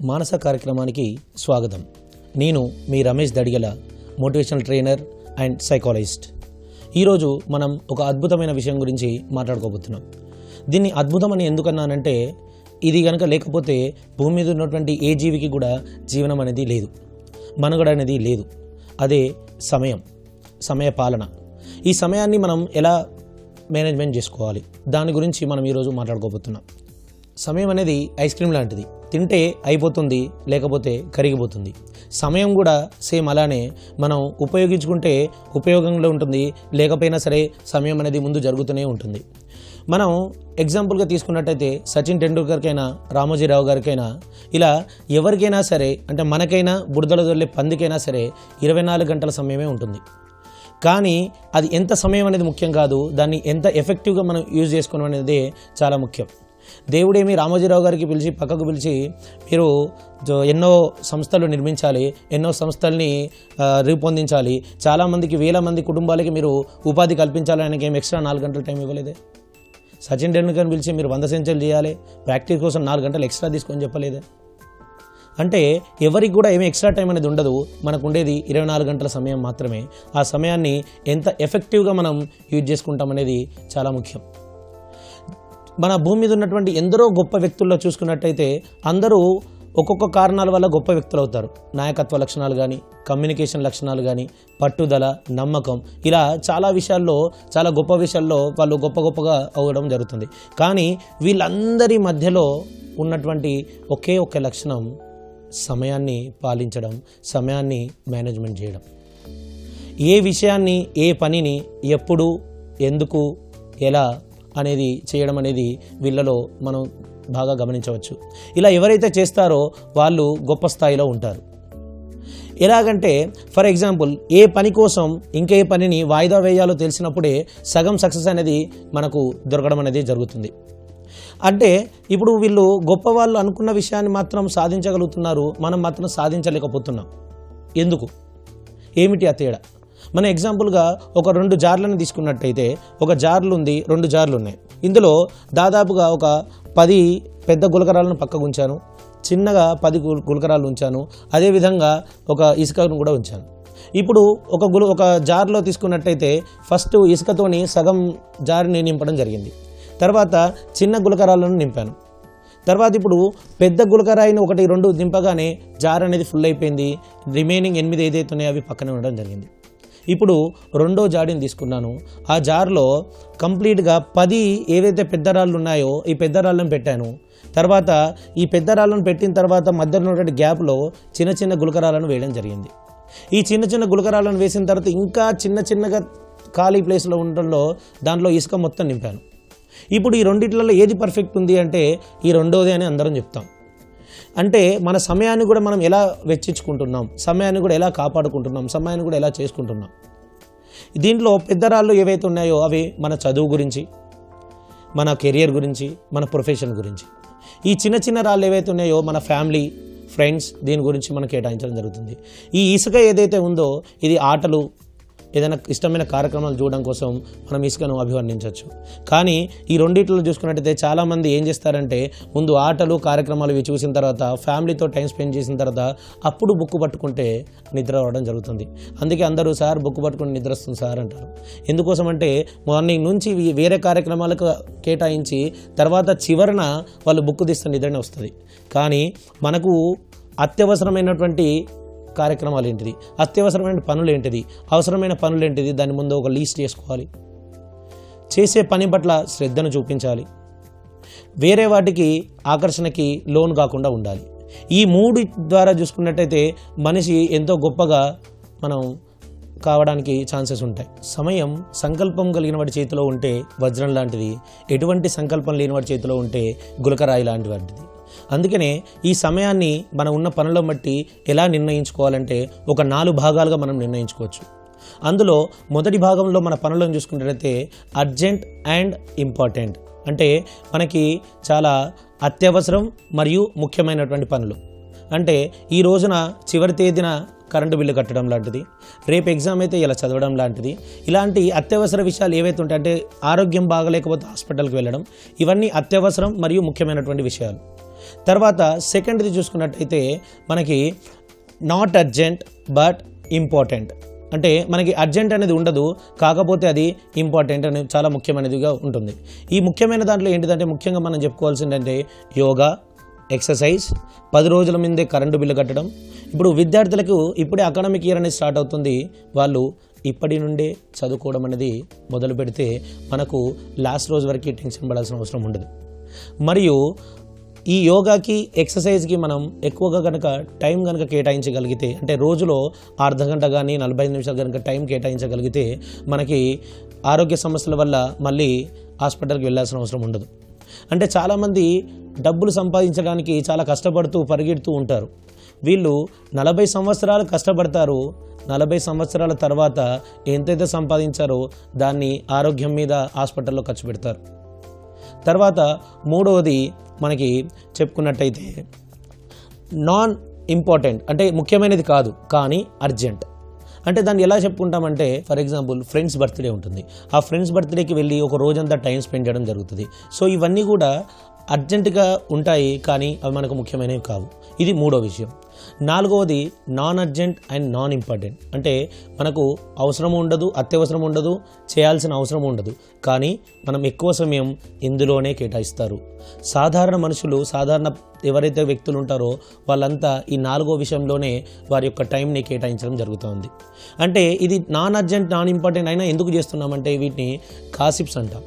మానస కార్యక్రమానికి స్వాగతం. నేను మీ Ramesh Dadigala, motivational trainer and psychologist. ఈరోజు మనం ఒక అద్భుతమైన విషయం గురించి మాట్లాడుకోబోతున్నాం. దీన్ని అద్భుతం అని ఎందుకన్నానంటే, ఇది కనుక లేకపోతే భూమి మీద ఉన్నటువంటి ఏ జీవికి కూడా జీవనం అనేది లేదు, మనుగడ అనేది లేదు. అదే సమయ పాలన. ఈ సమయాన్ని మనం ఎలా మేనేజ్మెంట్ చేసుకోవాలి, దాని గురించి మనం ఈరోజు మాట్లాడుకోబోతున్నాం. సమయం అనేది ఐస్ క్రీమ్ లాంటిది, తింటే అయిపోతుంది, లేకపోతే కరిగిపోతుంది. సమయం కూడా సేమ్ అలానే, మనం ఉపయోగించుకుంటే ఉపయోగంలో ఉంటుంది, లేకపోయినా సరే సమయం అనేది ముందు జరుగుతూనే ఉంటుంది. మనం ఎగ్జాంపుల్గా తీసుకున్నట్టయితే సచిన్ టెండూల్కర్కైనా, రామోజీరావు గారికైనా, ఇలా ఎవరికైనా సరే, అంటే మనకైనా, బురదలో దొర్లే పందికైనా సరే 24 గంటల సమయమే ఉంటుంది. కానీ అది ఎంత సమయం అనేది ముఖ్యం కాదు, దాన్ని ఎంత ఎఫెక్టివ్గా మనం యూజ్ చేసుకోవడం అనేది చాలా ముఖ్యం. దేవుడేమి రామోజీరావు గారికి పిలిచి పక్కకు పిలిచి, మీరు ఎన్నో సంస్థలు నిర్మించాలి, ఎన్నో సంస్థల్ని రూపొందించాలి, చాలామందికి, వేల మంది కుటుంబాలకి మీరు ఉపాధి కల్పించాలి, ఆయనకి ఏం ఎక్స్ట్రా 4 గంటల టైం ఇవ్వలేదే. సచిన్ టెండూల్కర్ని పిలిచి మీరు 100 సెంచరీలు చేయాలి, ప్రాక్టీస్ కోసం 4 గంటలు ఎక్స్ట్రా తీసుకొని చెప్పలేదే. అంటే ఎవరికి కూడా ఏమీ ఎక్స్ట్రా టైం అనేది ఉండదు, మనకు ఉండేది 24 గంటల సమయం మాత్రమే. ఆ సమయాన్ని ఎంత ఎఫెక్టివ్గా మనం యూజ్ చేసుకుంటాం అనేది చాలా ముఖ్యం. మన భూమి మీద ఉన్నటువంటి ఎందరో గొప్ప వ్యక్తుల్లో చూసుకున్నట్టయితే అందరూ ఒక్కొక్క కారణాల వల్ల గొప్ప వ్యక్తులు అవుతారు. నాయకత్వ లక్షణాలు కానీ, కమ్యూనికేషన్ లక్షణాలు కానీ, పట్టుదల, నమ్మకం, ఇలా చాలా విషయాల్లో, చాలా గొప్ప విషయాల్లో వాళ్ళు గొప్పగా అవ్వడం జరుగుతుంది. కానీ వీళ్ళందరి మధ్యలో ఉన్నటువంటి ఒకే ఒక లక్షణం సమయాన్ని పాలించడం, సమయాన్ని మేనేజ్మెంట్ చేయడం. ఏ విషయాన్ని, ఏ పనిని ఎప్పుడు, ఎందుకు, ఎలా అనేది చేయడం అనేది వీళ్ళలో మనం బాగా గమనించవచ్చు. ఇలా ఎవరైతే చేస్తారో వాళ్ళు గొప్ప స్థాయిలో ఉంటారు. ఎలాగంటే, ఫర్ ఎగ్జాంపుల్, ఏ పని కోసం ఇంకే పనిని వాయిదా వేయాలో తెలిసినప్పుడే సగం సక్సెస్ అనేది మనకు దొరకడం అనేది జరుగుతుంది. అంటే ఇప్పుడు వీళ్ళు గొప్ప వాళ్ళు అనుకున్న విషయాన్ని మాత్రం సాధించగలుగుతున్నారు, మనం మాత్రం సాధించలేకపోతున్నాం. ఎందుకు? ఏమిటి ఆ తేడా? మన ఎగ్జాంపుల్గా ఒక 2 జార్లను తీసుకున్నట్టయితే, ఒక జార్లు ఉంది, 2 జార్లు ఉన్నాయి. ఇందులో దాదాపుగా ఒక 10 పెద్ద గులకరాలను పక్కకు ఉంచాను, చిన్నగా 10 గులకరాలు ఉంచాను, అదేవిధంగా ఒక ఇసుకను కూడా ఉంచాను. ఇప్పుడు ఒక జార్లో తీసుకున్నట్టయితే ఫస్ట్ ఇసుకతోని సగం జార్ని నింపడం జరిగింది. తర్వాత చిన్న గులకరాలను నింపాను. తర్వాత ఇప్పుడు పెద్ద గులకరాయిని 1, 2 దింపగానే జార్ అనేది ఫుల్ అయిపోయింది. రిమైనింగ్ 8 ఏదైతే ఉన్నాయో అవి పక్కనే ఉండడం జరిగింది. ఇప్పుడు 2వ జాడిని తీసుకున్నాను. ఆ జార్లో కంప్లీట్గా 10 ఏవైతే పెద్ద రాళ్ళు ఉన్నాయో ఈ పెద్ద రాళ్ళను పెట్టాను. తర్వాత ఈ పెద్ద రాళ్ళను పెట్టిన తర్వాత మధ్యలో ఉన్నటువంటి గ్యాప్లో చిన్న గులకరాలను వేయడం జరిగింది. ఈ చిన్న గులకరాలను వేసిన తర్వాత ఇంకా చిన్నగా ఖాళీ ప్లేస్లో ఉండడంలో దాంట్లో ఇసుక మొత్తం నింపాను. ఇప్పుడు ఈ రెండిట్లలో ఏది పర్ఫెక్ట్ ఉంది అంటే ఈ 2వది అని అందరం చెప్తాం. అంటే మన సమయాన్ని కూడా మనం ఎలా వెచ్చించుకుంటున్నాం, సమయాన్ని కూడా ఎలా కాపాడుకుంటున్నాం, సమయాన్ని కూడా ఎలా చేసుకుంటున్నాం. దీంట్లో పెద్ద రాళ్ళు ఏవైతే ఉన్నాయో అవి మన చదువు గురించి, మన కెరియర్ గురించి, మన ప్రొఫెషన్ గురించి. ఈ చిన్న రాళ్ళు ఏవైతే ఉన్నాయో మన ఫ్యామిలీ, ఫ్రెండ్స్, దీని గురించి మనం కేటాయించడం జరుగుతుంది. ఈ ఇసుక ఏదైతే ఉందో ఇది ఆటలు, ఏదైనా ఇష్టమైన కార్యక్రమాలు చూడడం కోసం మనం ఇసుకను అభివర్ణించవచ్చు. కానీ ఈ రెండిట్లో చూసుకున్నట్టయితే చాలామంది ఏం చేస్తారంటే, ముందు ఆటలు, కార్యక్రమాలు ఇవి చూసిన తర్వాత, ఫ్యామిలీతో టైం స్పెండ్ చేసిన తర్వాత అప్పుడు బుక్ పట్టుకుంటే నిద్ర రావడం జరుగుతుంది. అందుకే అందరూ సార్ బుక్ పట్టుకుని నిద్ర వస్తుంది సార్ అంటారు. ఎందుకోసం అంటే మార్నింగ్ నుంచి వేరే కార్యక్రమాలకు కేటాయించి తర్వాత చివరన వాళ్ళు బుక్ తీస్తే నిద్రనే వస్తుంది. కానీ మనకు అత్యవసరమైనటువంటి కార్యక్రమాలు ఏంటిది, అత్యవసరమైన పనులు ఏంటిది, అవసరమైన పనులు ఏంటిది, దాని ముందు ఒక లీస్ట్ చేసుకోవాలి. చేసే పని పట్ల శ్రద్ధను చూపించాలి. వేరే వాటికి ఆకర్షణకి లోన్ కాకుండా ఉండాలి. ఈ 3 ద్వారా చూసుకున్నట్టయితే మనిషి ఎంతో గొప్పగా మనం కావడానికి ఛాన్సెస్ ఉంటాయి. సమయం సంకల్పం కలిగిన వాడి చేతిలో ఉంటే వజ్రం లాంటిది, ఎటువంటి సంకల్పం లేని వాడి చేతిలో ఉంటే గులకరాయి లాంటి వాటిది. అందుకనే ఈ సమయాన్ని మనం ఉన్న పనులను బట్టి ఎలా నిర్ణయించుకోవాలంటే ఒక 4 భాగాలుగా మనం నిర్ణయించుకోవచ్చు. అందులో మొదటి భాగంలో మన పనులను చూసుకున్నట్లయితే అర్జెంట్ అండ్ ఇంపార్టెంట్, అంటే మనకి చాలా అత్యవసరం మరియు ముఖ్యమైనటువంటి పనులు. అంటే ఈ రోజున చివరి తేదీన కరెంటు బిల్లు కట్టడం లాంటిది, రేపు ఎగ్జామ్ అయితే ఇలా చదవడం లాంటిది, ఇలాంటి అత్యవసర విషయాలు ఏవైతే ఉంటాయి, అంటే ఆరోగ్యం బాగలేకపోతే హాస్పిటల్కి వెళ్ళడం, ఇవన్నీ అత్యవసరం మరియు ముఖ్యమైనటువంటి విషయాలు. తర్వాత సెకండ్ది చూసుకున్నట్టయితే మనకి నాట్ అర్జెంట్ బట్ ఇంపార్టెంట్. అంటే మనకి అర్జెంట్ అనేది ఉండదు, కాకపోతే అది ఇంపార్టెంట్ అనేది చాలా ముఖ్యమైనదిగా ఉంటుంది. ఈ ముఖ్యమైన దాంట్లో ఏంటిదంటే ముఖ్యంగా మనం చెప్పుకోవాల్సిందంటే యోగా, ఎక్సర్సైజ్, 10 రోజుల ముందే కరెంటు బిల్లు కట్టడం. ఇప్పుడు విద్యార్థులకు ఇప్పుడే అకాడమిక్ ఇయర్ అనేది స్టార్ట్ అవుతుంది, వాళ్ళు ఇప్పటి నుండే చదువుకోవడం అనేది మొదలు పెడితే మనకు లాస్ట్ రోజు వరకు టెన్షన్ పడాల్సిన అవసరం ఉండదు. మరియు ఈ యోగాకి, ఎక్సర్సైజ్కి మనం ఎక్కువగా కనుక టైం కనుక కేటాయించగలిగితే, అంటే రోజులో అర్ధ గంట కానీ 45 నిమిషాలు కనుక టైం కేటాయించగలిగితే మనకి ఆరోగ్య సమస్యల వల్ల మళ్ళీ హాస్పిటల్కి వెళ్ళాల్సిన అవసరం ఉండదు. అంటే చాలామంది డబ్బులు సంపాదించడానికి చాలా కష్టపడుతూ పరిగెడుతూ ఉంటారు. వీళ్ళు 40 సంవత్సరాలు కష్టపడతారు, 40 సంవత్సరాల తర్వాత ఎంతైతే సంపాదించారో దాన్ని ఆరోగ్యం మీద హాస్పిటల్లో ఖర్చు పెడతారు. తర్వాత మూడవది మనకి చెప్పుకున్నట్టయితే నాన్ ఇంపార్టెంట్, అంటే ముఖ్యమైనది కాదు కానీ అర్జెంట్. అంటే దాన్ని ఎలా చెప్పుకుంటామంటే ఫర్ ఎగ్జాంపుల్ ఫ్రెండ్స్ బర్త్డే ఉంటుంది, ఆ ఫ్రెండ్స్ బర్త్డేకి వెళ్ళి ఒక రోజంతా టైం స్పెండ్ చేయడం జరుగుతుంది. సో ఇవన్నీ కూడా అర్జెంటుగా ఉంటాయి కానీ అవి మనకు ముఖ్యమైనవి కావు. ఇది మూడో విషయం. నాలుగవది non urgent and non important. అంటే మనకు అవసరం ఉండదు, అత్యవసరం ఉండదు, చేయాల్సిన అవసరం ఉండదు, కానీ మనం ఎక్కువ సమయం ఇందులోనే కేటాయిస్తారు. సాధారణ మనుషులు, సాధారణ ఎవరైతే వ్యక్తులు ఉంటారో వాళ్ళంతా ఈ నాలుగో విషయంలోనే వారి యొక్క టైంని కేటాయించడం జరుగుతుంది. అంటే ఇది నాన్ అర్జెంట్, నాన్ ఇంపార్టెంట్ అయినా ఎందుకు చేస్తున్నామంటే వీటిని కాసిప్స్ అంటాం.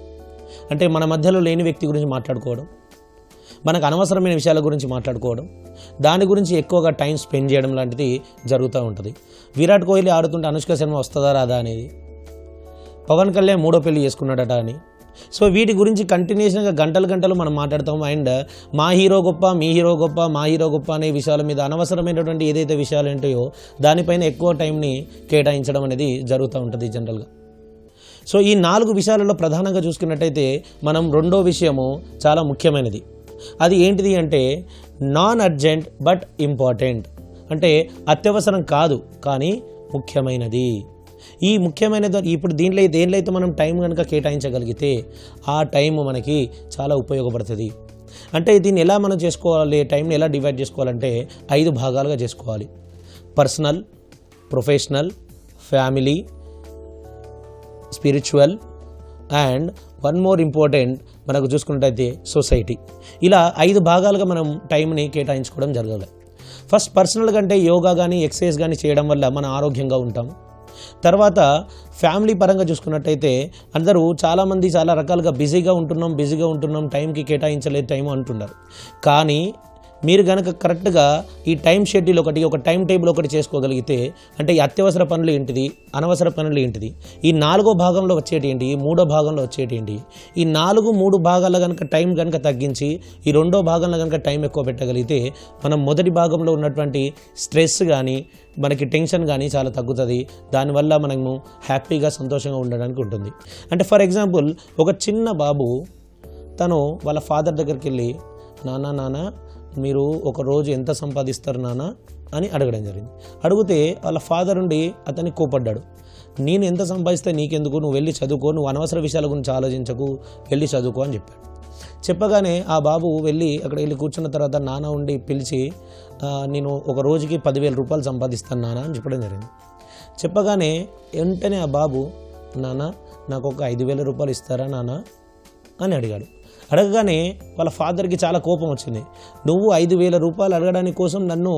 అంటే మన మధ్యలో లేని వ్యక్తి గురించి మాట్లాడుకోవడం, మనకు అనవసరమైన విషయాల గురించి మాట్లాడుకోవడం, దాని గురించి ఎక్కువగా టైం స్పెండ్ చేయడం లాంటిది జరుగుతూ ఉంటుంది. విరాట్ కోహ్లీ ఆడుతుంటే అనుష్క శర్మ వస్తుందా రాదా అనేది, పవన్ కళ్యాణ్ 3వ పెళ్లి చేసుకున్నాడట అని. సో వీటి గురించి కంటిన్యూస్గా గంటలు మనం మాట్లాడతాం. అండ్ మా హీరో గొప్ప, మీ హీరో గొప్ప, మా హీరో గొప్ప అనే విషయాల మీద అనవసరమైనటువంటి ఏదైతే విషయాలు ఏంటో దానిపైన ఎక్కువ టైంని కేటాయించడం అనేది జరుగుతూ ఉంటుంది జనరల్గా. సో ఈ 4 విషయాలలో ప్రధానంగా చూసుకున్నట్టయితే మనం రెండో విషయము చాలా ముఖ్యమైనది. అది ఏంటిది అంటే నాన్ అర్జెంట్ బట్ ఇంపార్టెంట్. అంటే అత్యవసరం కాదు కానీ ముఖ్యమైనది. ఈ ముఖ్యమైనది ఇప్పుడు దేనిలో అయితే మనం టైం కనుక కేటాయించగలిగితే ఆ టైం మనకి చాలా ఉపయోగపడుతుంది. అంటే దీన్ని ఎలా మనం చేసుకోవాలి, టైంని ఎలా డివైడ్ చేసుకోవాలంటే 5 భాగాలుగా చేసుకోవాలి. Personal, professional, family, spiritual and one more important మనకు చూసుకున్నట్టయితే సొసైటీ. ఇలా 5 భాగాలుగా మనం టైంని కేటాయించుకోవడం జరగాలి. ఫస్ట్ పర్సనల్ కంటే యోగా కానీ ఎక్సర్సైజ్ కానీ చేయడం వల్ల మనం ఆరోగ్యంగా ఉంటాం. తర్వాత ఫ్యామిలీ పరంగా చూసుకున్నట్టయితే అందరూ చాలామంది చాలా రకాలుగా బిజీగా ఉంటున్నాం, టైంకి కేటాయించలేదు టైం అంటున్నారు. కానీ మీరు కనుక కరెక్ట్గా ఈ టైం షెడ్యూల్ ఒక టైం టేబుల్ ఒకటి చేసుకోగలిగితే, అంటే ఈ అత్యవసర పనులు ఏంటిది, అనవసర పనులు ఏంటిది, ఈ 4వ భాగంలో వచ్చేటి ఏంటి, ఈ 3వ భాగంలో వచ్చేటి ఏంటి, ఈ 3 భాగాల్లో కనుక టైం కనుక తగ్గించి ఈ 2వ భాగంలో కనుక టైం ఎక్కువ పెట్టగలిగితే మనం మొదటి భాగంలో ఉన్నటువంటి స్ట్రెస్ కానీ మనకి టెన్షన్ కానీ చాలా తగ్గుతుంది. దానివల్ల మనము హ్యాపీగా సంతోషంగా ఉండడానికి ఉంటుంది. అంటే ఫర్ ఎగ్జాంపుల్ ఒక చిన్న బాబు తను వాళ్ళ ఫాదర్ దగ్గరికి వెళ్ళి నాన్న మీరు ఒక రోజు ఎంత సంపాదిస్తారు నాన్న అని అడగడం జరిగింది. అడిగితే వాళ్ళ ఫాదర్ ఉండి అతన్ని కోపడ్డాడు. నేను ఎంత సంపాదిస్తే నీకెందుకు, నువ్వు వెళ్ళి చదువుకో, నువ్వు అనవసర విషయాల గురించి ఆలోచించకు, వెళ్ళి చదువుకో అని చెప్పాడు. చెప్పగానే ఆ బాబు అక్కడ వెళ్ళి కూర్చున్న తర్వాత నాన్న ఉండి పిలిచి నేను ఒక రోజుకి 10,000 రూపాయలు సంపాదిస్తాను నాన్న అని చెప్పడం జరిగింది. చెప్పగానే వెంటనే ఆ బాబు నాన్న నాకు ఒక 5,000 రూపాయలు ఇస్తారా నాన్న అని అడిగాడు. అడగగానే వాళ్ళ ఫాదర్కి చాలా కోపం వచ్చింది. నువ్వు 5,000 రూపాయలు అడగడానికి కోసం నన్ను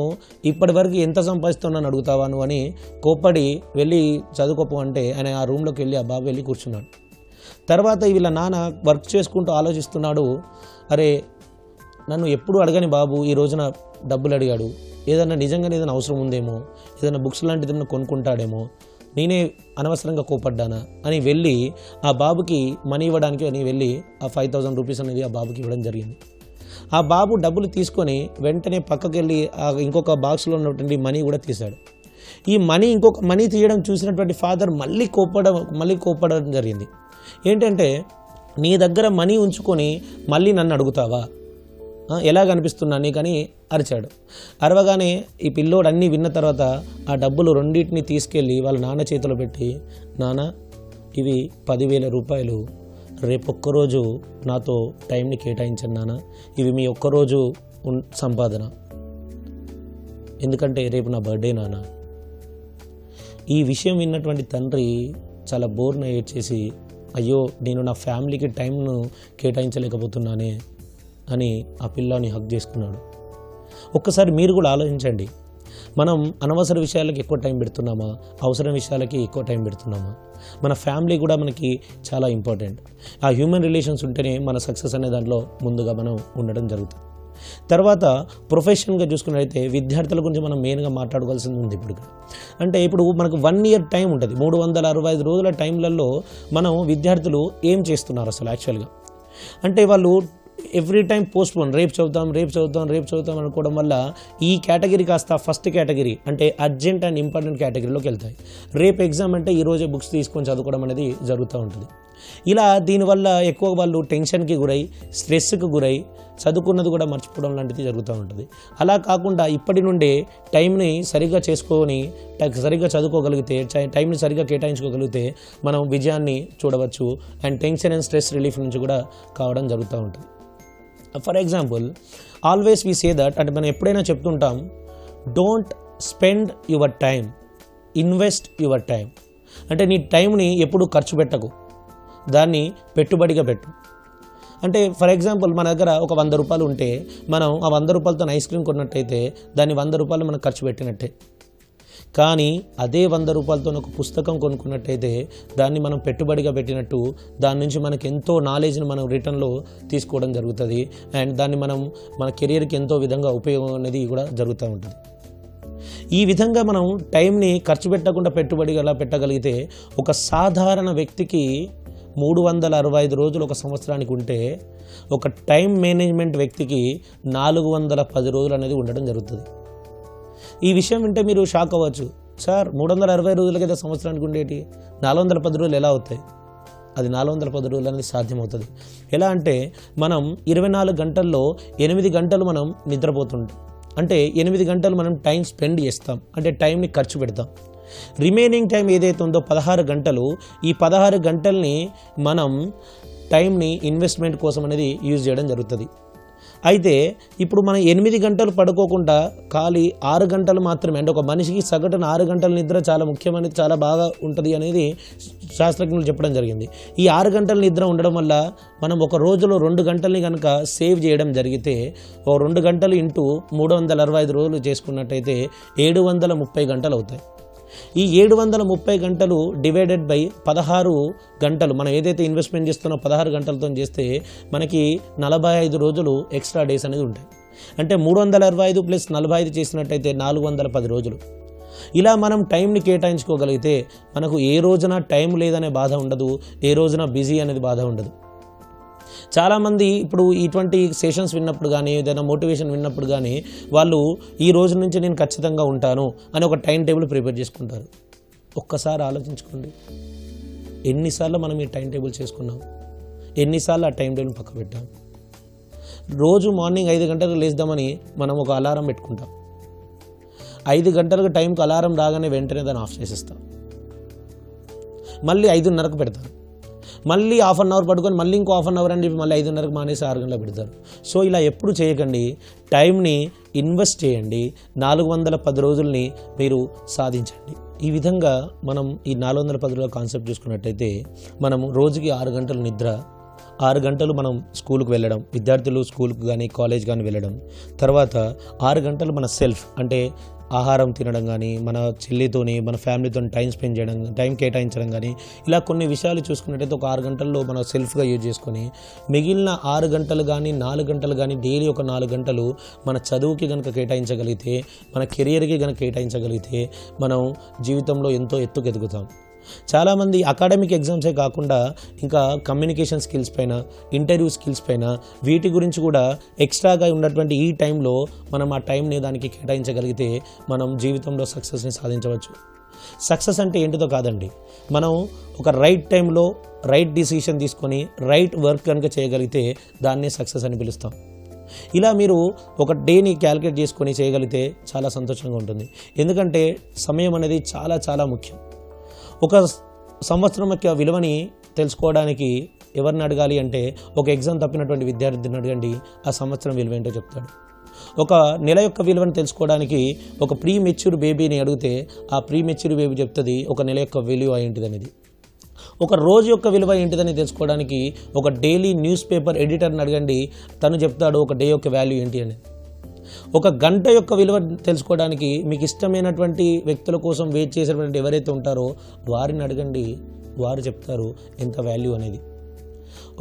ఇప్పటి వరకు ఎంత సంపాదిస్తున్నాను అడుగుతావా నువ్వు అని కోప్పడి వెళ్ళి చదువుకోపో అంటే ఆయన ఆ రూమ్లోకి వెళ్ళి ఆ బాబు వెళ్ళి కూర్చున్నాడు. తర్వాత వీళ్ళ నాన్న వర్క్ చేసుకుంటూ ఆలోచిస్తున్నాడు, అరే నన్ను ఎప్పుడు అడగని బాబు ఈ రోజున డబ్బులు అడిగాడు, నిజంగానే ఏదైనా అవసరం ఉందేమో, ఏదైనా బుక్స్ లాంటిది ఏమైనా కొనుక్కుంటాడేమో, నేనే అనవసరంగా కోపడ్డానా అని వెళ్ళి ఆ బాబుకి మనీ ఇవ్వడానికి అని వెళ్ళి ఆ 5,000 రూపీస్ అనేది ఆ బాబుకి ఇవ్వడం జరిగింది. ఆ బాబు డబ్బులు తీసుకొని వెంటనే పక్కకి వెళ్ళి ఇంకొక బాక్స్లో ఉన్నటువంటి మనీ కూడా తీశాడు. ఈ ఇంకొక మనీ తీయడం చూసినటువంటి ఫాదర్ మళ్ళీ కోపడడం జరిగింది. ఏంటంటే నీ దగ్గర మనీ ఉంచుకొని మళ్ళీ నన్ను అడుగుతావా, ఎలా కనిపిస్తున్నా నీకని అరిచాడు. అరవగానే ఈ పిల్లోడు అన్నీ విన్న తర్వాత ఆ డబ్బులు రెండింటిని తీసుకెళ్ళి వాళ్ళ నాన్న చేతిలో పెట్టి, నాన్న ఇవి 10,000 రూపాయలు, రేపు ఒక్కరోజు నాతో టైంని కేటాయించండి నాన్న, ఇవి మీ ఒక్కరోజు సంపాదన, ఎందుకంటే రేపు నా బర్త్డే నాన్న. ఈ విషయం విన్నటువంటి తండ్రి చాలా బోర్న ఏడ్చేసి, అయ్యో నేను నా ఫ్యామిలీకి టైంను కేటాయించలేకపోతున్నానే అని ఆ పిల్లాన్ని హగ్ చేసుకున్నాడు. ఒక్కసారి మీరు కూడా ఆలోచించండి, మనం అనవసర విషయాలకి ఎక్కువ టైం పెడుతున్నామా, అవసరం విషయాలకి ఎక్కువ టైం పెడుతున్నామా? మన ఫ్యామిలీ కూడా మనకి చాలా ఇంపార్టెంట్. ఆ హ్యూమన్ రిలేషన్స్ ఉంటేనే మన సక్సెస్ అనే దాంట్లో ముందుగా మనం ఉండడం జరుగుతుంది. తర్వాత ప్రొఫెషన్గా చూసుకున్నట్లయితే విద్యార్థుల గురించి మనం మెయిన్గా మాట్లాడుకోవాల్సింది ఉంది. ఇప్పుడు మనకు 1 year టైం ఉంటుంది. 365 రోజుల టైంలలో మనం విద్యార్థులు ఏం చేస్తున్నారు అసలు యాక్చువల్గా అంటే వాళ్ళు ఎవ్రీ టైం పోస్ట్పోన్, రేపు చదువుతాం అనుకోవడం వల్ల ఈ కేటగిరీ కాస్త ఫస్ట్ కేటగిరీ అంటే అర్జెంట్ అండ్ ఇంపార్టెంట్ కేటగిరీలోకి వెళ్తాయి. రేపు ఎగ్జామ్ అంటే ఈరోజే బుక్స్ తీసుకొని చదువుకోవడం అనేది జరుగుతూ ఉంటుంది. ఇలా దీనివల్ల ఎక్కువ వాళ్ళు టెన్షన్కి గురై, స్ట్రెస్కి గురై చదువుకున్నది కూడా మర్చిపోవడం లాంటిది జరుగుతూ ఉంటుంది. అలా కాకుండా ఇప్పటి నుండే టైంని సరిగ్గా చేసుకొని సరిగ్గా చదువుకోగలిగితే, టైంని సరిగ్గా కేటాయించుకోగలిగితే మనం విజయాన్ని చూడవచ్చు and tension and stress relief నుంచి కూడా కావడం జరుగుతూ ఉంటుంది. For example, always we say that, అంటే మనం ఎప్పుడైనా చెప్తుంటాం, don't spend your time, invest your time. అంటే నీ టైంని ఎప్పుడు ఖర్చు పెట్టకు, దాన్ని పెట్టుబడిగా పెట్టు. అంటే ఫర్ ఎగ్జాంపుల్ మన దగ్గర ఒక 100 రూపాయలు ఉంటే మనం ఆ 100 రూపాయలతో ఐస్ క్రీమ్ కొన్నట్టయితే దాన్ని 100 రూపాయలు మనం ఖర్చు పెట్టినట్టే. కానీ అదే 100 రూపాయలతో ఒక పుస్తకం కొనుక్కున్నట్టయితే దాన్ని మనం పెట్టుబడిగా పెట్టినట్టు, దాని నుంచి మనకు ఎంతో నాలెడ్జ్ని మనం రిటర్న్లో తీసుకోవడం జరుగుతుంది అండ్ దాన్ని మనం మన కెరియర్కి ఎంతో విధంగా ఉపయోగం అనేది కూడా జరుగుతూ ఉంటుంది. ఈ విధంగా మనం టైంని ఖర్చు పెట్టకుండా పెట్టుబడిగా ఎలా పెట్టగలిగితే ఒక సాధారణ వ్యక్తికి 365 రోజులు ఒక సంవత్సరానికి ఉంటే ఒక టైం మేనేజ్మెంట్ వ్యక్తికి 410 రోజులు అనేది ఉండడం జరుగుతుంది. ఈ విషయం వింటే మీరు షాక్ అవ్వచ్చు, సార్ 360 రోజులకి అయితే సంవత్సరానికి ఉండేటి 410 రోజులు ఎలా అవుతాయి? అది 410 రోజులు అనేది సాధ్యమవుతుంది. ఎలా అంటే మనం 24 గంటల్లో 8 గంటలు మనం నిద్రపోతుంటాం, అంటే 8 గంటలు మనం టైం స్పెండ్ చేస్తాం, అంటే టైంని ఖర్చు పెడతాం. రిమైనింగ్ టైం ఏదైతే ఉందో 16 గంటలు, ఈ 16 గంటల్ని మనం టైంని ఇన్వెస్ట్మెంట్ కోసం అనేది యూజ్ చేయడం జరుగుతుంది. అయితే ఇప్పుడు మనం 8 గంటలు పడుకోకుండా ఖాళీ 6 గంటలు మాత్రమే, అంటే ఒక మనిషికి సగటున 6 గంటల నిద్ర చాలా ముఖ్యమైనది, చాలా బాగా ఉంటుంది అనేది శాస్త్రజ్ఞులు చెప్పడం జరిగింది. ఈ 6 గంటల నిద్ర ఉండడం వల్ల మనం ఒక రోజులో 2 గంటల్ని కనుక సేవ్ చేయడం జరిగితే, ఓ 2 గంటలు ఇంటూ 365 రోజులు చేసుకున్నట్టయితే 730 గంటలు అవుతాయి. ఈ 730 గంటలు డివైడెడ్ బై 16 గంటలు, మనం ఏదైతే ఇన్వెస్ట్మెంట్ చేస్తున్నా 16 గంటలతో చేస్తే మనకి 45 రోజులు ఎక్స్ట్రా డేస్ అనేది ఉంటాయి. అంటే 365 ప్లస్ 45 చేసినట్టయితే 410 రోజులు. ఇలా మనం టైంని కేటాయించుకోగలిగితే మనకు ఏ రోజున టైం లేదనే బాధ ఉండదు, ఏ రోజున బిజీ అనేది బాధ ఉండదు. చాలామంది ఇప్పుడు ఇటువంటి సెషన్స్ విన్నప్పుడు కానీ, ఏదైనా మోటివేషన్ విన్నప్పుడు కానీ వాళ్ళు ఈ రోజు నుంచి నేను ఖచ్చితంగా ఉంటాను అని ఒక టైం టేబుల్ ప్రిపేర్ చేసుకుంటారు. ఒక్కసారి ఆలోచించుకోండి, ఎన్నిసార్లు మనం ఈ టైం టేబుల్ చేసుకున్నాం, ఎన్నిసార్లు ఆ టైం టేబుల్ పక్క పెట్టాం. రోజు మార్నింగ్ 5 గంటలకు లేద్దామని మనం ఒక అలారం పెట్టుకుంటాం. 5 గంటలకు టైంకి అలారం రాగానే వెంటనే దాన్ని ఆఫ్ చేసేస్తాం. మళ్ళీ 5:30కు పెడతారు, మళ్ళీ హాఫ్ అన్ అవర్ పడుకొని మళ్ళీ ఇంకో హాఫ్ అన్ అవర్ అని చెప్పి మళ్ళీ 5:30కు మానేసి 6 గంటలకు పెడతారు. సో ఇలా ఎప్పుడు చేయకండి, టైంని ఇన్వెస్ట్ చేయండి, 410 రోజుల్ని మీరు సాధించండి. ఈ విధంగా మనం ఈ 410 రోజుల కాన్సెప్ట్ చూసుకున్నట్టయితే మనం రోజుకి 6 గంటలు నిద్ర, 6 గంటలు మనం స్కూల్కి వెళ్ళడం, విద్యార్థులు స్కూల్కి కానీ కాలేజ్ కానీ వెళ్ళడం, తర్వాత 6 గంటలు మన సెల్ఫ్ అంటే ఆహారం తినడం కానీ, మన చెల్లితోని మన ఫ్యామిలీతో టైం స్పెండ్ చేయడం, టైం కేటాయించడం కానీ, ఇలా కొన్ని విషయాలు చూసుకున్నట్టయితే ఒక 6 గంటల్లో మనం సెల్ఫ్గా యూజ్ చేసుకొని మిగిలిన 6 గంటలు కానీ 4 గంటలు కానీ డైలీ ఒక 4 గంటలు మన చదువుకి కనుక కేటాయించగలిగితే, మన కెరియర్కి కనుక కేటాయించగలిగితే మనం జీవితంలో ఎంతో ఎత్తుకు ఎదుగుతాం. చాలామంది అకాడమిక్ ఎగ్జామ్సే కాకుండా ఇంకా కమ్యూనికేషన్ స్కిల్స్ పైన, ఇంటర్వ్యూ స్కిల్స్ పైన, వీటి గురించి కూడా ఎక్స్ట్రాగా ఉన్నటువంటి ఈ టైంలో మనం ఆ టైంని దానికి కేటాయించగలిగితే మనం జీవితంలో సక్సెస్ని సాధించవచ్చు. సక్సెస్ అంటే ఏంటిదో కాదండి, మనం ఒక రైట్ టైంలో రైట్ డిసిషన్ తీసుకొని రైట్ వర్క్ కనుక చేయగలిగితే దాన్నే సక్సెస్ అని పిలుస్తాం. ఇలా మీరు ఒక డేని క్యాలిక్యులేట్ చేసుకొని చేయగలిగితే చాలా సంతోషంగా ఉంటుంది. ఎందుకంటే సమయం అనేది చాలా చాలా ముఖ్యం. ఒక సంవత్సరం యొక్క విలువని తెలుసుకోవడానికి ఎవరిని అడగాలి అంటే ఒక ఎగ్జామ్ తప్పినటువంటి విద్యార్థిని అడగండి, ఆ సంవత్సరం విలువ ఏంటో చెప్తాడు. ఒక నెల యొక్క విలువను తెలుసుకోవడానికి ఒక ప్రీ మెచ్యూర్ బేబీని అడిగితే ఆ ప్రీ మెచ్యూర్ బేబీ చెప్తుంది ఒక నెల యొక్క విలువ ఏంటిదనేది. ఒక రోజు యొక్క విలువ ఏంటిదని తెలుసుకోవడానికి ఒక డైలీ న్యూస్ పేపర్ ఎడిటర్ని అడగండి, తను చెప్తాడు ఒక డే యొక్క వాల్యూ ఏంటి అని. ఒక గంట యొక్క విలువ తెలుసుకోవడానికి మీకు ఇష్టమైనటువంటి వ్యక్తుల కోసం వెయిట్ చేసేటువంటి ఎవరైతే ఉంటారో వారిని అడగండి, వారు చెప్తారు ఎంత వాల్యూ అనేది.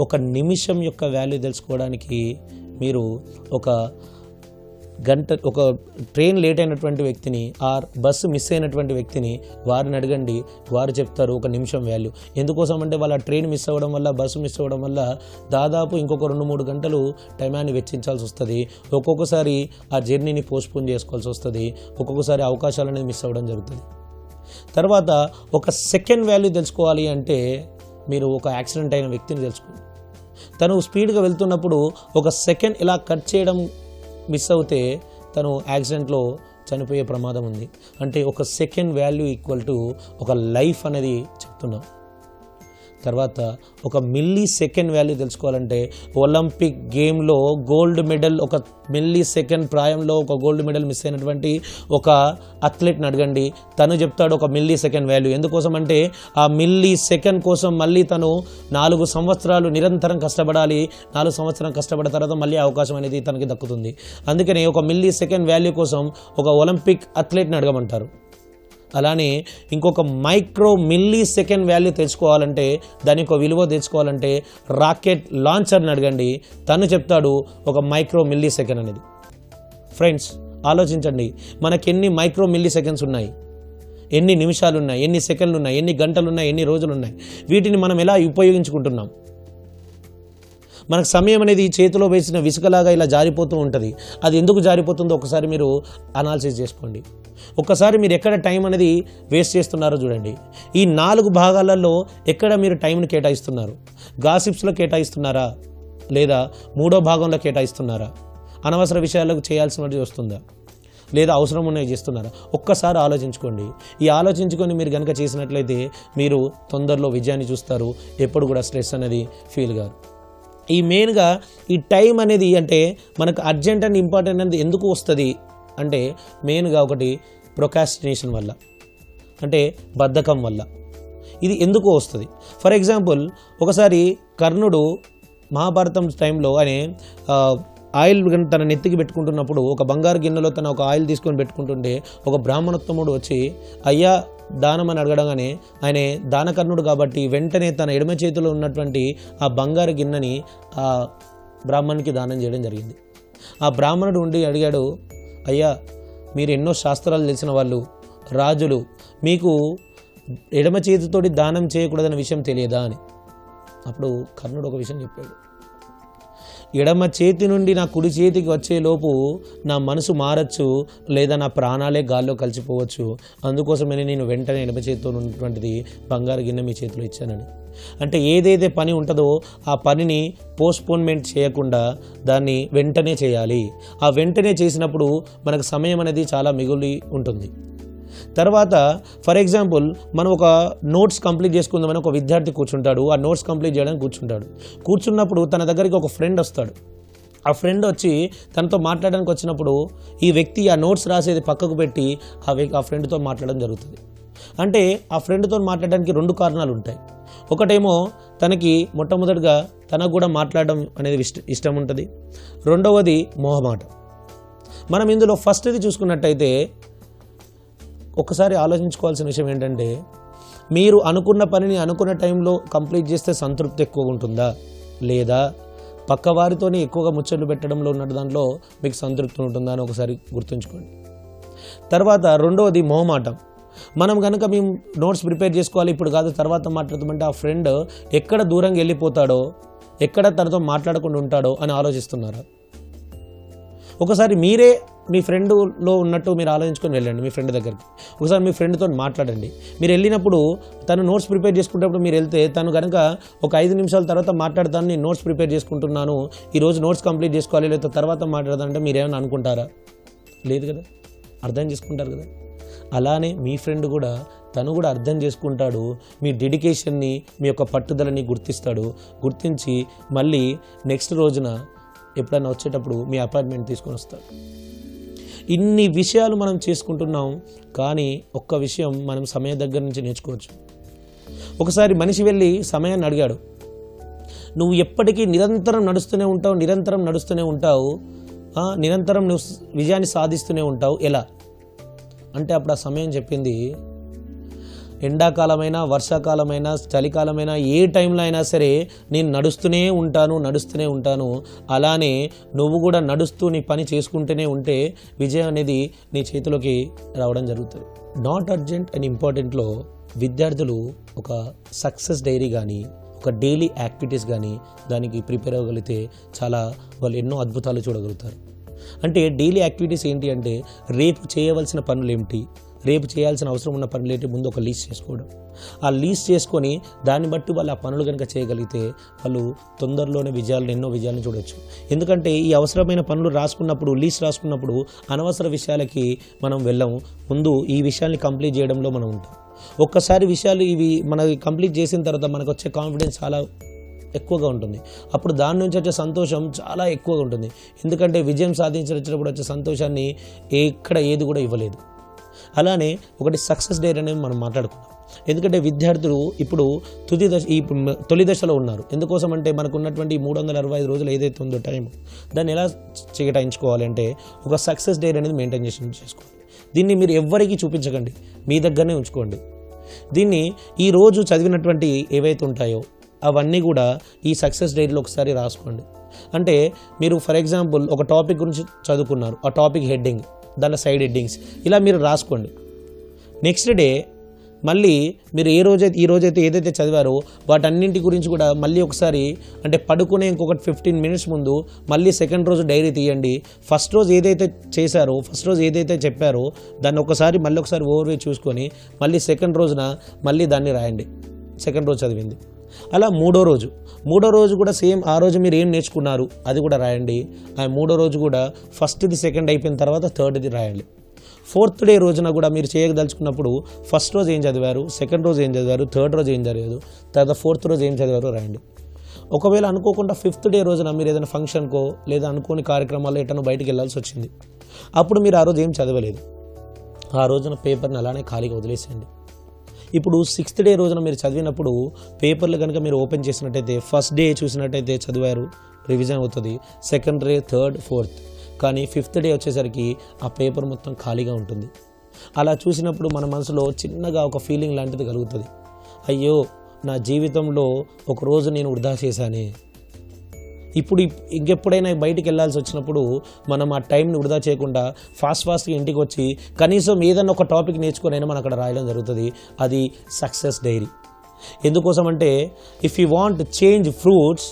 ఒక నిమిషం యొక్క వాల్యూ తెలుసుకోవడానికి మీరు ఒక ట్రైన్ లేట్ అయినటువంటి వ్యక్తిని ఆర్ బస్సు మిస్ అయినటువంటి వ్యక్తిని వారిని అడగండి, వారు చెప్తారు ఒక నిమిషం వాల్యూ. ఎందుకోసం అంటే వాళ్ళ ట్రైన్ మిస్ అవ్వడం వల్ల, బస్సు మిస్ అవ్వడం వల్ల దాదాపు ఇంకొక 2-3 గంటలు టైమాన్ని వెచ్చించాల్సి వస్తుంది. ఒక్కొక్కసారి ఆ జర్నీని పోస్ట్పోన్ చేసుకోవాల్సి వస్తుంది. ఒక్కొక్కసారి అవకాశాలు అనేది మిస్ అవ్వడం జరుగుతుంది. తర్వాత ఒక సెకండ్ వాల్యూ తెలుసుకోవాలి అంటే మీరు ఒక యాక్సిడెంట్ అయిన వ్యక్తిని తెలుసుకోండి. తను స్పీడ్గా వెళ్తున్నప్పుడు ఒక సెకండ్ ఇలా కట్ చేయడం మిస్ అవుతే తను యాక్సిడెంట్లో చనిపోయే ప్రమాదం ఉంది. అంటే ఒక సెకండ్ వాల్యూ ఈక్వల్ టు ఒక లైఫ్ అనేది చెప్తున్నాం. తర్వాత ఒక మిల్లీ సెకండ్ వాల్యూ తెలుసుకోవాలంటే ఒలింపిక్ గేమ్లో గోల్డ్ మెడల్, ఒక మిల్లీ సెకండ్ ప్రాయంలో ఒక గోల్డ్ మెడల్ మిస్ అయినటువంటి ఒక అథ్లెట్ని అడగండి, తను చెప్తాడు ఒక మిల్లీ సెకండ్ వాల్యూ. ఎందుకోసం అంటే ఆ మిల్లీ సెకండ్ కోసం మళ్ళీ తను 4 సంవత్సరాలు నిరంతరం కష్టపడాలి. 4 సంవత్సరం కష్టపడిన తర్వాత మళ్ళీ అవకాశం అనేది తనకి దక్కుతుంది. అందుకని ఒక మిల్లీ సెకండ్ వాల్యూ కోసం ఒక ఒలింపిక్ అథ్లెట్ని అడగమంటారు. అలానే ఇంకొక మైక్రో మిల్లీ సెకండ్ వాల్యూ తెలుసుకోవాలంటే, దాని యొక్క విలువ తెలుసుకోవాలంటే రాకెట్ లాంచర్ని అడగండి, తను చెప్తాడు ఒక మైక్రో మిల్లీ సెకండ్ అనేది. ఫ్రెండ్స్ ఆలోచించండి, మనకి ఎన్ని మైక్రో మిల్లీ సెకండ్స్ ఉన్నాయి, ఎన్ని నిమిషాలు ఉన్నాయి, ఎన్ని సెకండ్లు ఉన్నాయి, ఎన్ని గంటలు ఉన్నాయి, ఎన్ని రోజులు ఉన్నాయి. వీటిని మనం ఎలా ఉపయోగించుకుంటున్నాం? మనకు సమయం అనేది చేతిలో వేసిన విసుకలాగా ఇలా జారిపోతూ ఉంటుంది. అది ఎందుకు జారిపోతుందో ఒకసారి మీరు అనాలిసిస్ చేసుకోండి. ఒక్కసారి మీరు ఎక్కడ టైం అనేది వేస్ట్ చేస్తున్నారో చూడండి. ఈ 4 భాగాలలో ఎక్కడ మీరు టైంని కేటాయిస్తున్నారు? గాసిప్స్లో కేటాయిస్తున్నారా, లేదా 3వ భాగంలో కేటాయిస్తున్నారా? అనవసర విషయాలకు చేయాల్సినది వస్తుందా, లేదా అవసరం ఉన్నవి చేస్తున్నారా? ఒక్కసారి ఆలోచించుకోండి. ఈ ఆలోచించుకొని మీరు కనుక చేసినట్లయితే మీరు తొందరలో విజయాన్ని చూస్తారు. ఎప్పుడు కూడా స్ట్రెస్ అనేది ఫీల్ కాదు. ఈ మెయిన్గా ఈ టైం అనేది అంటే మనకు అర్జెంట్ అండ్ ఇంపార్టెంట్ అనేది ఎందుకు వస్తుంది అంటే మెయిన్గా ఒకటి ప్రొకాస్టినేషన్ వల్ల, అంటే బద్ధకం వల్ల ఇది ఎందుకు వస్తుంది. ఫర్ ఎగ్జాంపుల్ ఒకసారి కర్ణుడు మహాభారతం టైంలో ఆయన ఆయిల్ తన నెత్తికి పెట్టుకుంటున్నప్పుడు ఒక బంగారు గిన్నెలో తన ఒక ఆయిల్ తీసుకొని పెట్టుకుంటుంటే ఒక బ్రాహ్మణోత్తముడు వచ్చి అయ్యా దానం అని అడగడంగానే ఆయన దానకర్ణుడు కాబట్టి వెంటనే తన ఎడమ చేతిలో ఉన్నటువంటి ఆ బంగారు గిన్నెని ఆ బ్రాహ్మణునికి దానం చేయడం జరిగింది. ఆ బ్రాహ్మణుడు ఉండి అడిగాడు, అయ్యా మీరు ఎన్నో శాస్త్రాలు తెలిసిన వాళ్ళు, రాజులు, మీకు ఎడమ చేతితోటి దానం చేయకూడదన్న విషయం తెలియదా అని. అప్పుడు కర్ణుడు ఒక విషయం చెప్పాడు, ఎడమ చేతి నుండి నా కుడి చేతికి వచ్చేలోపు నా మనసు మారచ్చు, లేదా నా ప్రాణాలే గాల్లో కలిసిపోవచ్చు. అందుకోసమే నేను వెంటనే ఎడమ చేతితో ఉన్నటువంటిది బంగారు గిన్నె మీ చేతిలో ఇచ్చానని. అంటే ఏదైతే పని ఉంటుందో ఆ పనిని పోస్ట్పోన్మెంట్ చేయకుండా దాన్ని వెంటనే చేయాలి. ఆ వెంటనే చేసినప్పుడు మనకు సమయం అనేది చాలా మిగిలి ఉంటుంది. తర్వాత ఫర్ ఎగ్జాంపుల్ మనం ఒక నోట్స్ కంప్లీట్ చేసుకుందామని ఒక విద్యార్థి కూర్చుంటాడు. ఆ నోట్స్ కంప్లీట్ చేయడానికి కూర్చున్నప్పుడు తన దగ్గరికి ఒక ఫ్రెండ్ వస్తాడు. ఆ ఫ్రెండ్ వచ్చి తనతో మాట్లాడడానికి వచ్చినప్పుడు ఈ వ్యక్తి ఆ నోట్స్ రాసేది పక్కకు పెట్టి ఆ ఫ్రెండ్తో మాట్లాడడం జరుగుతుంది. అంటే ఆ ఫ్రెండ్తో మాట్లాడడానికి 2 కారణాలు ఉంటాయి. ఒకటేమో తనకి మొట్టమొదటిగా తనకు కూడా మాట్లాడడం అనేది ఇష్టం ఉంటుంది. రెండవది మోహమాటం. మనం ఇందులో ఫస్ట్ది చూసుకున్నట్టయితే ఒకసారి ఆలోచించుకోవాల్సిన విషయం ఏంటంటే, మీరు అనుకున్న పనిని అనుకున్న టైంలో కంప్లీట్ చేస్తే సంతృప్తి ఎక్కువగా ఉంటుందా, లేదా పక్కవారితోనే ఎక్కువగా ముచ్చట్లు పెట్టడంలో ఉన్న దాంట్లో మీకు సంతృప్తి ఉంటుందా అని ఒకసారి గుర్తుంచుకోండి. తర్వాత రెండవది మోహమాటం. మనం కనుక మేము నోట్స్ ప్రిపేర్ చేసుకోవాలి, ఇప్పుడు కాదు తర్వాత మాట్లాడతామంటే ఆ ఫ్రెండ్ ఎక్కడ దూరంగా వెళ్ళిపోతాడో, ఎక్కడ తనతో మాట్లాడకుండా ఉంటాడో అని ఆలోచిస్తున్నారు. ఒకసారి మీరే మీ ఫ్రెండ్లో ఉన్నట్టు మీరు ఆలోచించుకొని వెళ్ళండి మీ ఫ్రెండ్ దగ్గరికి. ఒకసారి మీ ఫ్రెండ్తో మాట్లాడండి. మీరు వెళ్ళినప్పుడు తను నోట్స్ ప్రిపేర్ చేసుకునేటప్పుడు మీరు వెళ్తే తను కనుక ఒక 5 నిమిషాల తర్వాత మాట్లాడతాను, నేను నోట్స్ ప్రిపేర్ చేసుకుంటున్నాను, ఈరోజు నోట్స్ కంప్లీట్ చేసుకోవాలి, లేదా తర్వాత మాట్లాడతానంటే మీరేమైనా అనుకుంటారా? లేదు కదా, అర్థం చేసుకుంటారు కదా. అలానే మీ ఫ్రెండ్ కూడా తను కూడా అర్థం చేసుకుంటాడు, మీ డెడికేషన్ని, మీ యొక్క పట్టుదలని గుర్తిస్తాడు. గుర్తించి మళ్ళీ నెక్స్ట్ రోజున ఎప్పుడైనా వచ్చేటప్పుడు మీ అపాయింట్మెంట్ తీసుకొని వస్తాడు. ఇన్ని విషయాలు మనం చేసుకుంటున్నాం, కానీ ఒక్క విషయం మనం సమయం దగ్గర నుంచి నేర్చుకోవచ్చు. ఒకసారి మనిషి వెళ్ళి సమయాన్ని అడిగాడు, నువ్వు ఎప్పటికీ నిరంతరం నడుస్తూనే ఉంటావు, నిరంతరం నువ్వు విజయాన్ని సాధిస్తూనే ఉంటావు, ఎలా అంటే అప్పుడు ఆ సమయం చెప్పింది, ఎండాకాలమైనా వర్షాకాలమైనా చలికాలమైనా ఏ టైంలో అయినా సరే నేను నడుస్తూనే ఉంటాను. అలానే నువ్వు కూడా నడుస్తూ నీ పని చేసుకుంటూనే ఉంటే విజయం అనేది నీ చేతిలోకి రావడం జరుగుతుంది. నాట్ అర్జెంట్ అండ్ ఇంపార్టెంట్లో విద్యార్థులు ఒక సక్సెస్ డైరీ కానీ, ఒక డైలీ యాక్టివిటీస్ కానీ దానికి ప్రిపేర్ అవ్వగలిగితే వాళ్ళు ఎన్నో అద్భుతాలు చూడగలుగుతారు. అంటే డైలీ యాక్టివిటీస్ ఏంటి అంటే, రేపు చేయవలసిన పనులు ఏమిటి, రేపు చేయాల్సిన అవసరం ఉన్న పనులు ఏంటి, ముందు ఒక లీస్ట్ చేసుకోవడం. ఆ లీస్ట్ చేసుకొని దాన్ని బట్టి వాళ్ళు ఆ పనులు కనుక చేయగలిగితే వాళ్ళు తొందరలోనే ఎన్నో విజయాలను చూడవచ్చు. ఎందుకంటే ఈ అవసరమైన పనులు లీస్ట్ రాసుకున్నప్పుడు అనవసర విషయాలకి మనం వెళ్ళము. ముందు ఈ విషయాన్ని కంప్లీట్ చేయడంలో మనం ఉంటాం. ఒక్కసారి విషయాలు ఇవి మనకి కంప్లీట్ చేసిన తర్వాత మనకు వచ్చే కాన్ఫిడెన్స్ చాలా ఎక్కువగా ఉంటుంది. అప్పుడు దాని నుంచి వచ్చే సంతోషం చాలా ఎక్కువగా ఉంటుంది. ఎందుకంటే విజయం సాధించినప్పుడు వచ్చే సంతోషాన్ని ఏది కూడా ఇవ్వలేదు. అలానే ఒకటి సక్సెస్ డైరీ అనేది మనం మాట్లాడుకున్నాం. ఎందుకంటే విద్యార్థులు ఇప్పుడు తొలి దశలో ఉన్నారు. ఎందుకోసం అంటే మనకు ఉన్నటువంటి 365 రోజులు ఏదైతే ఉందో టైం, దాన్ని ఎలా కేటాయించుకోవాలి అంటే ఒక సక్సెస్ డైరీ అనేది మెయింటైన్ చేసుకోవాలి. దీన్ని మీరు ఎవ్వరికీ చూపించకండి, మీ దగ్గరనే ఉంచుకోండి. దీన్ని ఈరోజు చదివినటువంటి ఏవైతే ఉంటాయో అవన్నీ కూడా ఈ సక్సెస్ డైరీలో ఒకసారి రాసుకోండి. అంటే మీరు ఫర్ ఎగ్జాంపుల్ ఒక టాపిక్ గురించి చదువుకున్నారు, ఆ టాపిక్ హెడ్డింగ్, దాని సైడ్ హెడ్డింగ్స్ ఇలా మీరు రాసుకోండి. నెక్స్ట్ డే మళ్ళీ మీరు ఈ రోజైతే ఏదైతే చదివారో వాటన్నింటి గురించి కూడా మళ్ళీ ఒకసారి, అంటే పడుకునే ఇంకొకటి 15 మినిట్స్ ముందు మళ్ళీ సెకండ్ రోజు డైరీ తీయండి. ఫస్ట్ రోజు ఏదైతే చెప్పారో దాన్ని మళ్ళీ ఒకసారి ఓవర్వ్యూ చూసుకొని మళ్ళీ సెకండ్ రోజున మళ్ళీ దాన్ని రాయండి, సెకండ్ రోజు చదివింది. అలా మూడో రోజు కూడా సేమ్, ఆ రోజు మీరు ఏం నేర్చుకున్నారు అది కూడా రాయండి. ఆ మూడో రోజు కూడా ఫస్ట్ది సెకండ్ అయిపోయిన తర్వాత థర్డ్ది రాయండి. ఫోర్త్ డే రోజున కూడా మీరు చేయదలుచుకున్నప్పుడు ఫస్ట్ రోజు ఏం చదివారు, సెకండ్ రోజు ఏం చదివారు, థర్డ్ రోజు ఏం చదివారు, తర్వాత ఫోర్త్ రోజు ఏం చదివారో రాయండి. ఒకవేళ అనుకోకుండా 5th డే రోజున మీరు ఏదైనా ఫంక్షన్కో లేదా అనుకోని కార్యక్రమాల్లో ఎటనో బయటికి వెళ్ళాల్సి వచ్చింది, అప్పుడు మీరు ఆ రోజు ఏం చదవలేదు, ఆ రోజున పేపర్ని అలానే ఖాళీగా వదిలేసేయండి. ఇప్పుడు 6th డే రోజున మీరు చదివినప్పుడు పేపర్లు కనుక మీరు ఓపెన్ చేసినట్టయితే ఫస్ట్ డే చూసినట్టయితే చదివారు, రివిజన్ అవుతుంది, సెకండ్ డే, థర్డ్, ఫోర్త్. కానీ 5th డే వచ్చేసరికి ఆ పేపర్ మొత్తం ఖాళీగా ఉంటుంది. అలా చూసినప్పుడు మన మనసులో చిన్నగా ఒక ఫీలింగ్ లాంటిది కలుగుతుంది, అయ్యో నా జీవితంలో ఒక రోజు నేను వృధా చేశానే. ఇప్పుడు ఇంకెప్పుడైనా బయటికి వెళ్ళాల్సి వచ్చినప్పుడు మనం ఆ టైంని వృధా చేయకుండా ఫాస్ట్గా ఇంటికి వచ్చి కనీసం ఏదన్నా ఒక టాపిక్ నేర్చుకొని మనం అక్కడ రాయడం జరుగుతుంది. అది సక్సెస్ డైరీ. ఎందుకోసం అంటే if you want change fruits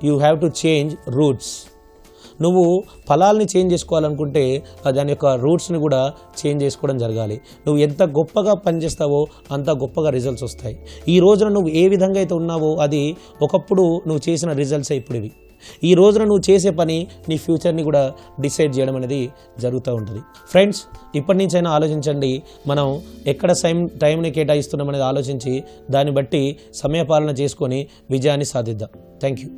you have to change roots. నువ్వు ఫలాల్ని చేంజ్ చేసుకోవాలనుకుంటే దాని యొక్క రూట్స్ని కూడా చేంజ్ చేసుకోవడం జరగాలి. నువ్వు ఎంత గొప్పగా పనిచేస్తావో అంత గొప్పగా రిజల్ట్స్ వస్తాయి. ఈ రోజున నువ్వు ఏ విధంగా అయితే ఉన్నావో అది ఒకప్పుడు నువ్వు చేసిన రిజల్ట్సే ఇప్పుడు ఇవి. ఈ రోజున నువ్వు చేసే పని నీ ఫ్యూచర్ని కూడా డిసైడ్ చేయడం అనేది జరుగుతూ ఉంటుంది. ఫ్రెండ్స్, ఇప్పటి నుంచైనా ఆలోచించండి, మనం ఎక్కడ టైంని కేటాయిస్తున్నాం అనేది ఆలోచించి దాన్ని బట్టి సమయపాలన చేసుకొని విజయాన్ని సాధిద్దాం. Thank you.